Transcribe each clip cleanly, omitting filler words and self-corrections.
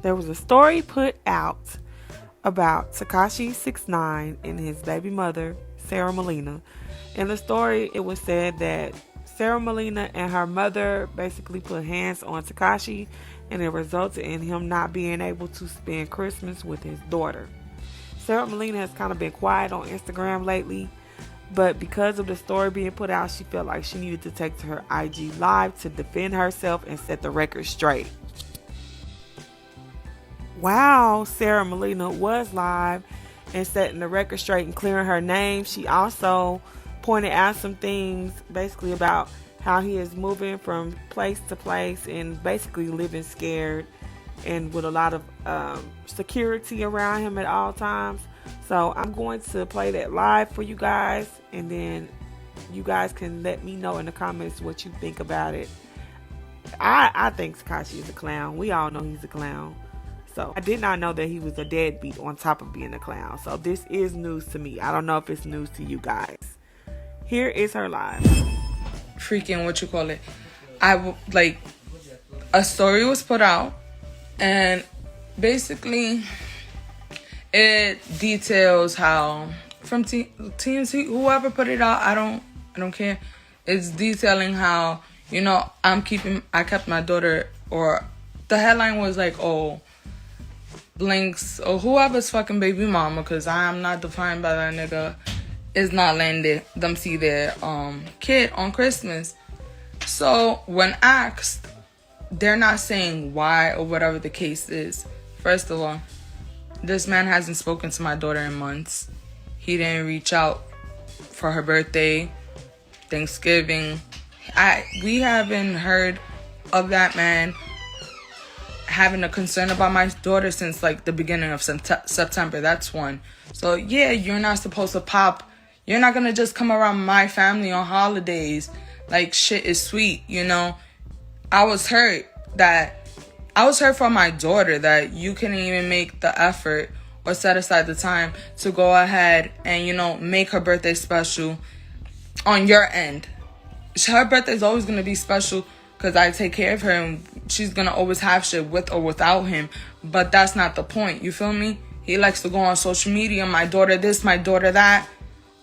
There was a story put out about Tekashi 6ix9ine and his baby mother, Sara Molina. In the story, it was said that Sara Molina and her mother basically put hands on Tekashi, and it resulted in him not being able to spend Christmas with his daughter. Sara Molina has kind of been quiet on Instagram lately, but because of the story being put out, she felt like she needed to take to her IG Live to defend herself and set the record straight. While Sara Molina was live and setting the record straight and clearing her name, she also pointed out some things basically about how he is moving from place to place and basically living scared and with a lot of security around him at all times. So I'm going to play that live for you guys, and then you guys can let me know in the comments what you think about it. I think Tekashi is a clown. We all know he's a clown. So I did not know that he was a deadbeat on top of being a clown. So this is news to me. I don't know if it's news to you guys. Here is her live. Freaking what you call it. A story was put out, and basically it details how from TNT, whoever put it out, I don't care. It's detailing how, I kept my daughter, or the headline was like, oh, Blinks or whoever's fucking baby mama, because I am not defined by that nigga, is not letting them see their kid on Christmas. So when asked, they're not saying why or whatever the case is. First of all, this man hasn't spoken to my daughter in months. He didn't reach out for her birthday, Thanksgiving. We haven't heard of that man having a concern about my daughter since like the beginning of September. That's one. So yeah, you're not supposed to pop. You're not gonna just come around my family on holidays like shit is sweet, I was hurt for my daughter that you couldn't even make the effort or set aside the time to go ahead and make her birthday special on your end. Her birthday is always gonna be special because I take care of her, and she's gonna always have shit with or without him. But that's not the point. You feel me? He likes to go on social media. My daughter this, my daughter that.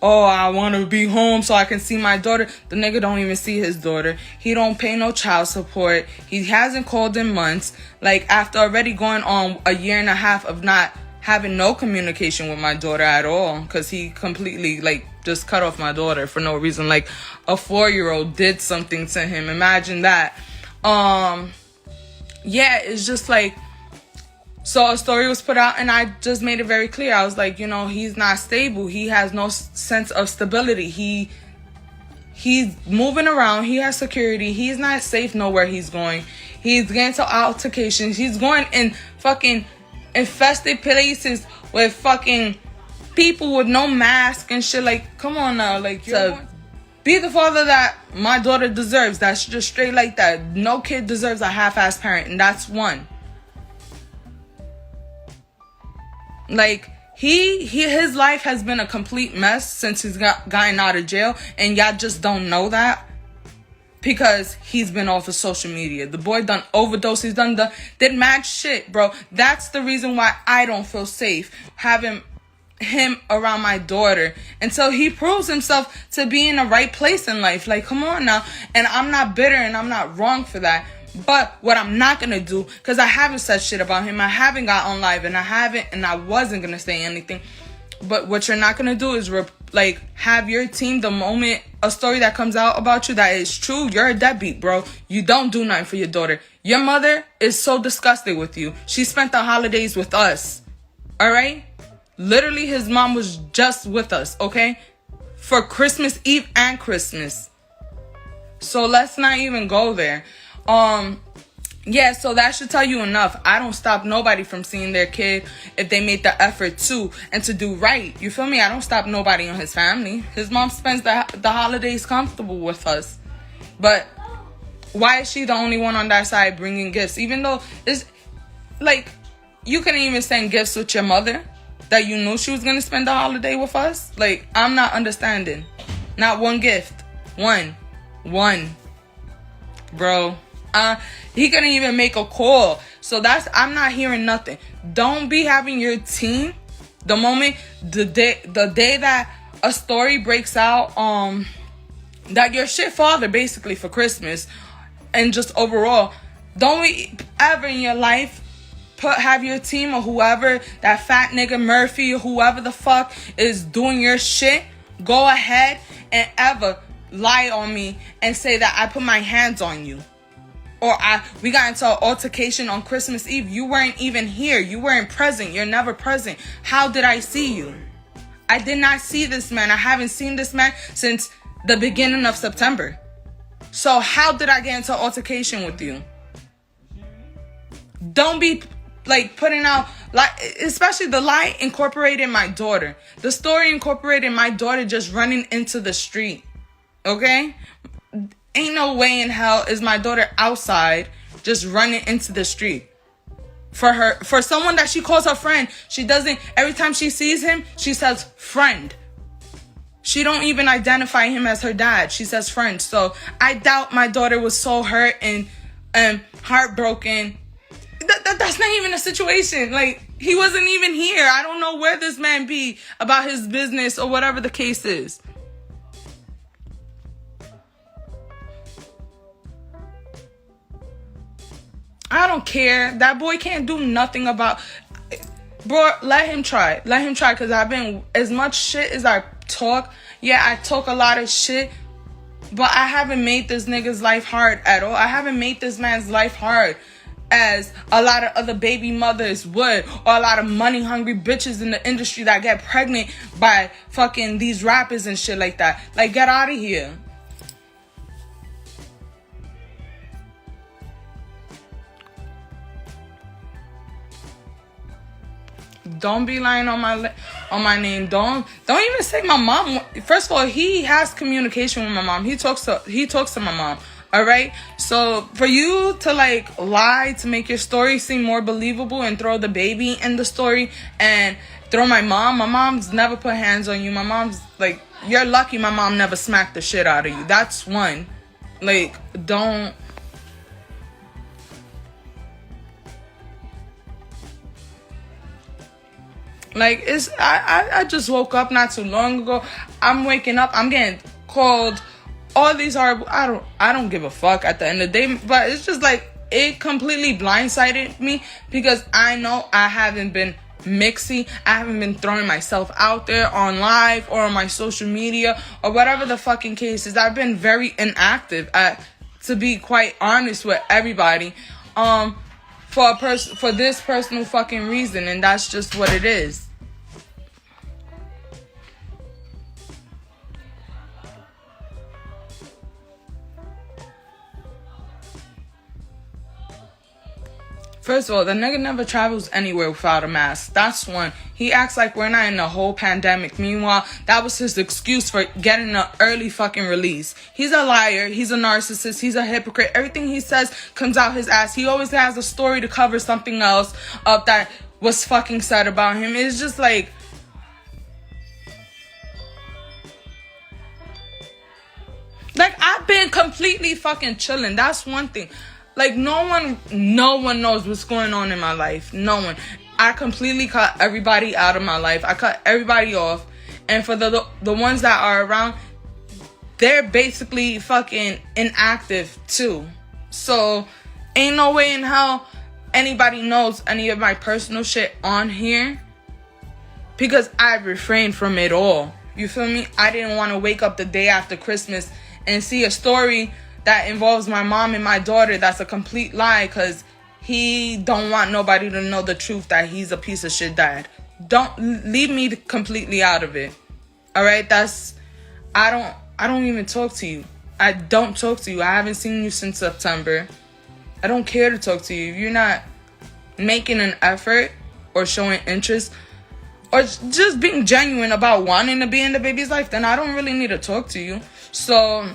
Oh, I want to be home so I can see my daughter. The nigga don't even see his daughter. He don't pay no child support. He hasn't called in months. Like, after already going on a year and a half of not having no communication with my daughter at all. Because he completely, just cut off my daughter for no reason. Like, a 4-year-old did something to him. Imagine that. Yeah, it's just so a story was put out, and I just made it very clear. I was like, he's not stable. He has no sense of stability. He's moving around. He has security. He's not safe nowhere he's going. He's getting to altercations. He's going in fucking infested places with fucking people with no mask and shit. Like, come on now. To be the father that my daughter deserves. That's just straight like that. No kid deserves a half-ass parent, and that's one. His life has been a complete mess since he's gotten out of jail, and y'all just don't know that because he's been off of social media. The boy done overdose. He's did mad shit, bro. That's the reason why I don't feel safe having him around my daughter until he proves himself to be in the right place in life. Like, come on now. And I'm not bitter and I'm not wrong for that. But what I'm not going to do, because I haven't said shit about him. I haven't got on live, and I wasn't going to say anything. But what you're not going to do is have your team, the moment a story that comes out about you that is true, you're a deadbeat, bro. You don't do nothing for your daughter. Your mother is so disgusted with you. She spent the holidays with us. All right? Literally, his mom was just with us, okay? For Christmas Eve and Christmas. So let's not even go there. Yeah, so that should tell you enough. I don't stop nobody from seeing their kid if they made the effort to and to do right. You feel me? I don't stop nobody on his family. His mom spends the holidays comfortable with us. But why is she the only one on that side bringing gifts? Even though it's you couldn't even send gifts with your mother that you knew she was going to spend the holiday with us. I'm not understanding. Not one gift. One. Bro. He couldn't even make a call. So I'm not hearing nothing. Don't be having your team the day that a story breaks out, that your shit father basically for Christmas and just overall, don't ever in your life have your team or whoever, that fat nigga Murphy or whoever the fuck is doing your shit, go ahead and ever lie on me and say that I put my hands on you. Or we got into an altercation on Christmas Eve. You weren't even here. You weren't present. You're never present. How did I see you? I did not see this man. I haven't seen this man since the beginning of September. So how did I get into an altercation with you? Don't be like putting out, like, especially the lie incorporated my daughter. The story incorporated my daughter just running into the street. Okay? Ain't no way in hell is my daughter outside just running into the street. For someone that she calls her friend, she doesn't, every time she sees him, she says friend. She don't even identify him as her dad. She says friend. So I doubt my daughter was so hurt and heartbroken. That's not even a situation. Like, he wasn't even here. I don't know where this man be about his business or whatever the case is. I don't care. That boy can't do nothing about... Bro, let him try. Let him try, because I've been... As much shit as I talk... Yeah, I talk a lot of shit, but I haven't made this nigga's life hard at all. I haven't made this man's life hard as a lot of other baby mothers would, or a lot of money-hungry bitches in the industry that get pregnant by fucking these rappers and shit like that. Like, get out of here. Don't be lying on my name. Don't even say my mom. First of all, he has communication with my mom. He talks to my mom. All right. So for you to like lie to make your story seem more believable and throw the baby in the story and throw my mom's never put hands on you. My mom's like, you're lucky my mom never smacked the shit out of you. That's one. Like, don't. Like, it's I just woke up not too long ago. I'm waking up, I'm getting called all these horrible, I don't give a fuck at the end of the day, but it's just like, it completely blindsided me because I know I haven't been mixy. I haven't been throwing myself out there on live or on my social media or whatever the fucking case is. I've been very inactive, to be quite honest with everybody. For this personal fucking reason, and that's just what it is. First of all, the nigga never travels anywhere without a mask. That's one. He acts like we're not in a whole pandemic. Meanwhile, that was his excuse for getting an early fucking release. He's a liar. He's a narcissist. He's a hypocrite. Everything he says comes out his ass. He always has a story to cover something else up that was fucking said about him. It's just like... Like, I've been completely fucking chilling. That's one thing. Like, no one knows what's going on in my life. No one. I completely cut everybody out of my life. I cut everybody off. And for the ones that are around, they're basically fucking inactive too. So, ain't no way in hell anybody knows any of my personal shit on here. Because I refrained from it all. You feel me? I didn't want to wake up the day after Christmas and see a story that involves my mom and my daughter that's a complete lie, because he don't want nobody to know the truth that he's a piece of shit dad. Don't leave me completely out of it. All right? I don't even talk to you. I don't talk to you. I haven't seen you since September. I don't care to talk to you. If you're not making an effort or showing interest or just being genuine about wanting to be in the baby's life, then I don't really need to talk to you. So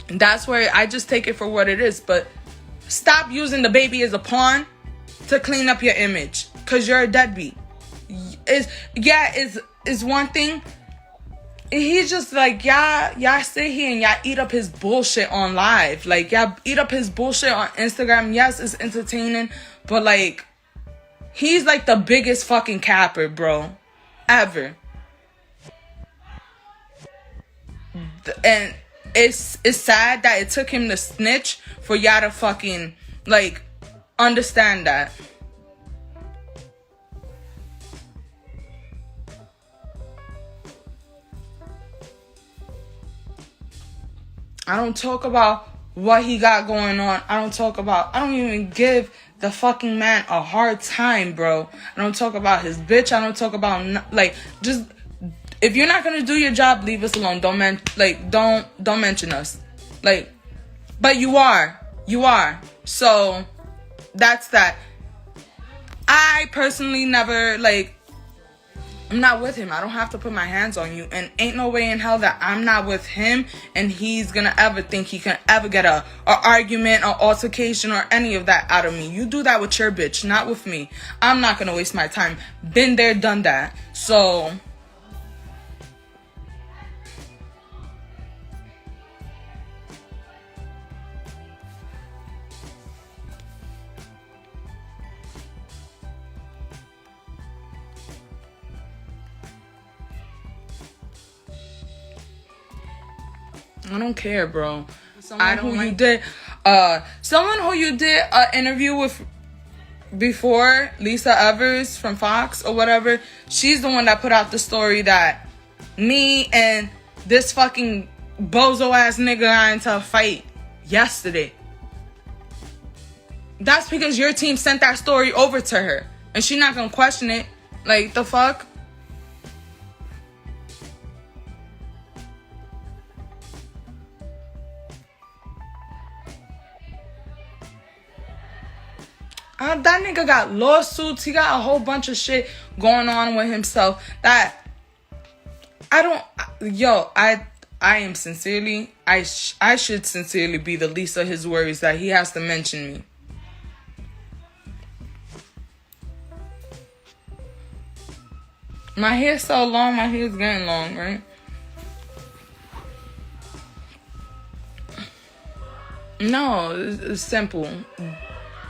that's where I just take it for what it is. But stop using the baby as a pawn to clean up your image, because you're a deadbeat. It's one thing he's just like, y'all sit here and y'all eat up his bullshit on live. Like, y'all eat up his bullshit on Instagram. Yes, it's entertaining, but like, he's like the biggest fucking capper, bro, ever. And it's sad that it took him to snitch for y'all to fucking like understand that. I don't talk about what he got going on. I don't even give the fucking man a hard time, bro. I don't talk about his bitch. I don't talk about, like, just, if you're not gonna do your job, leave us alone. Don't mention us. Like, but you are. So, that's that. I personally never, like, I'm not with him. I don't have to put my hands on you. And ain't no way in hell that I'm not with him and he's gonna ever think he can ever get a argument or altercation or any of that out of me. You do that with your bitch, not with me. I'm not gonna waste my time. Been there, done that. So I don't care, bro. Someone who you did an interview with before, Lisa Evers from Fox or whatever, she's the one that put out the story that me and this fucking bozo ass nigga got into a fight yesterday. That's because your team sent that story over to her and she not gonna question it. Like, the fuck? That nigga got lawsuits. He got a whole bunch of shit going on with himself. That I am sincerely, I should sincerely be the least of his worries that he has to mention me. My hair's so long. My hair's getting long, right? No, it's simple.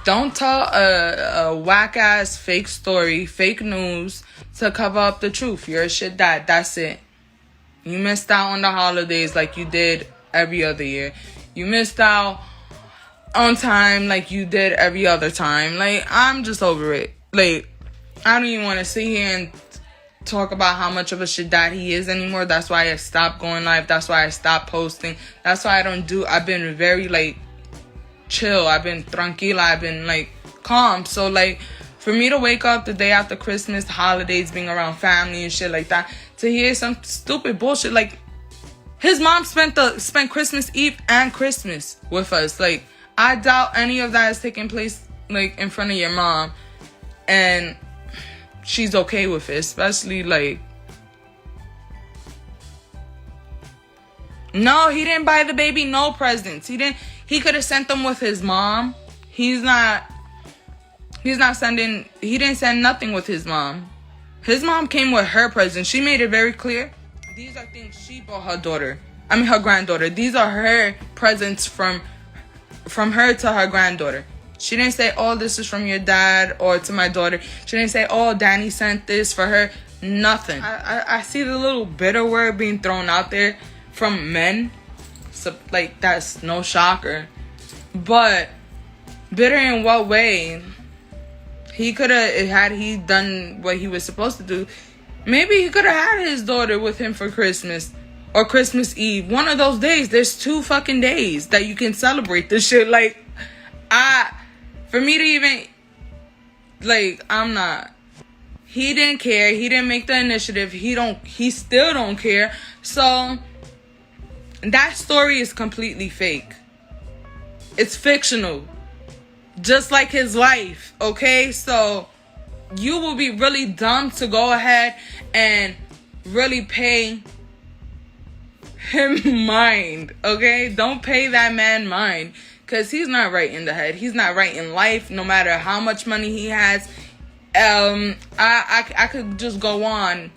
Don't tell a whack-ass fake story, fake news to cover up the truth. You're a shit dad. That's it. You missed out on the holidays like you did every other year. You missed out on time like you did every other time. Like, I'm just over it. Like, I don't even want to sit here and talk about how much of a shit dad he is anymore. That's why I stopped going live. That's why I stopped posting. That's why I've been very, like, chill. I've been tranquila. I've been like calm. So like, for me to wake up the day after Christmas, holidays, being around family and shit like that, to hear some stupid bullshit like his mom spent Christmas Eve and Christmas with us. Like, I doubt any of that is taking place like in front of your mom and she's okay with it. Especially like, no, he didn't buy the baby no presents. He could have sent them with his mom. He didn't send nothing with his mom. His mom came with her presents. She made it very clear. These are things she bought her granddaughter. These are her presents from her to her granddaughter. She didn't say, oh, this is from your dad or to my daughter. She didn't say, oh, Danny sent this for her. Nothing. I see the little bitter word being thrown out there from men. So, like, that's no shocker. But bitter in what way? He could have, had he done what he was supposed to do, maybe he could have had his daughter with him for Christmas or Christmas Eve. One of those days. There's 2 fucking days that you can celebrate this shit. Like, for me to even, like, I'm not. He didn't care. He didn't make the initiative. He still don't care. So that story is completely fake. It's fictional. Just like his life, okay? So you will be really dumb to go ahead and really pay him mind, okay? Don't pay that man mind, because he's not right in the head. He's not right in life, no matter how much money he has. I could just go on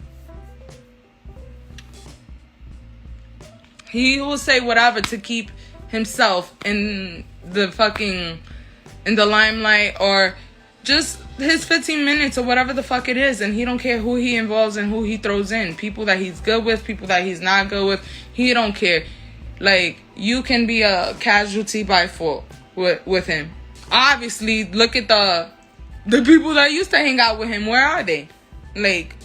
He will say whatever to keep himself in the limelight, or just his 15 minutes or whatever the fuck it is. And he don't care who he involves and who he throws in. People that he's good with, people that he's not good with. He don't care. Like, you can be a casualty by fault with him. Obviously, look at the people that used to hang out with him. Where are they? Like,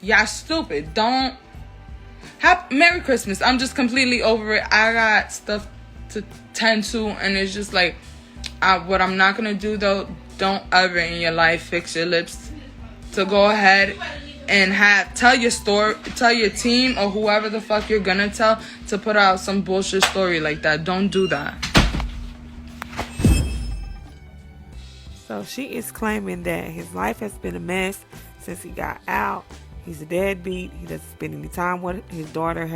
y'all stupid. Don't. Merry Christmas. I'm just completely over it. I got stuff to tend to, and it's just like, what I'm not gonna do though, don't ever in your life fix your lips to go ahead and tell your story, tell your team or whoever the fuck you're gonna tell to put out some bullshit story like that. Don't do that. So she is claiming that his life has been a mess since he got out. He's a deadbeat. He doesn't spend any time with his daughter.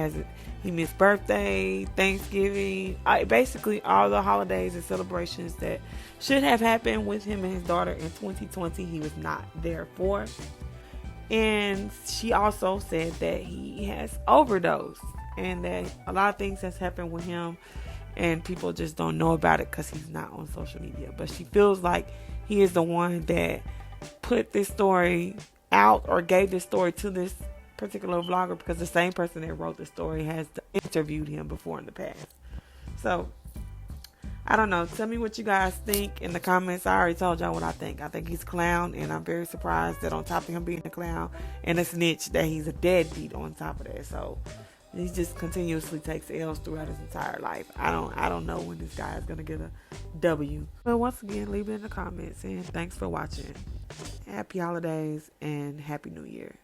He missed birthday, Thanksgiving, basically all the holidays and celebrations that should have happened with him and his daughter in 2020. He was not there for. And she also said that he has overdosed and that a lot of things has happened with him and people just don't know about it because he's not on social media. But she feels like he is the one that put this story out or gave this story to this particular vlogger, because the same person that wrote the story has interviewed him before in the past. So I don't know. Tell me what you guys think in the comments. I already told y'all what I think. I think he's a clown, and I'm very surprised that on top of him being a clown and a snitch, that he's a deadbeat on top of that. So he just continuously takes L's throughout his entire life. I don't know when this guy is gonna get a W. But once again, leave it in the comments, and thanks for watching. Happy holidays and Happy New Year.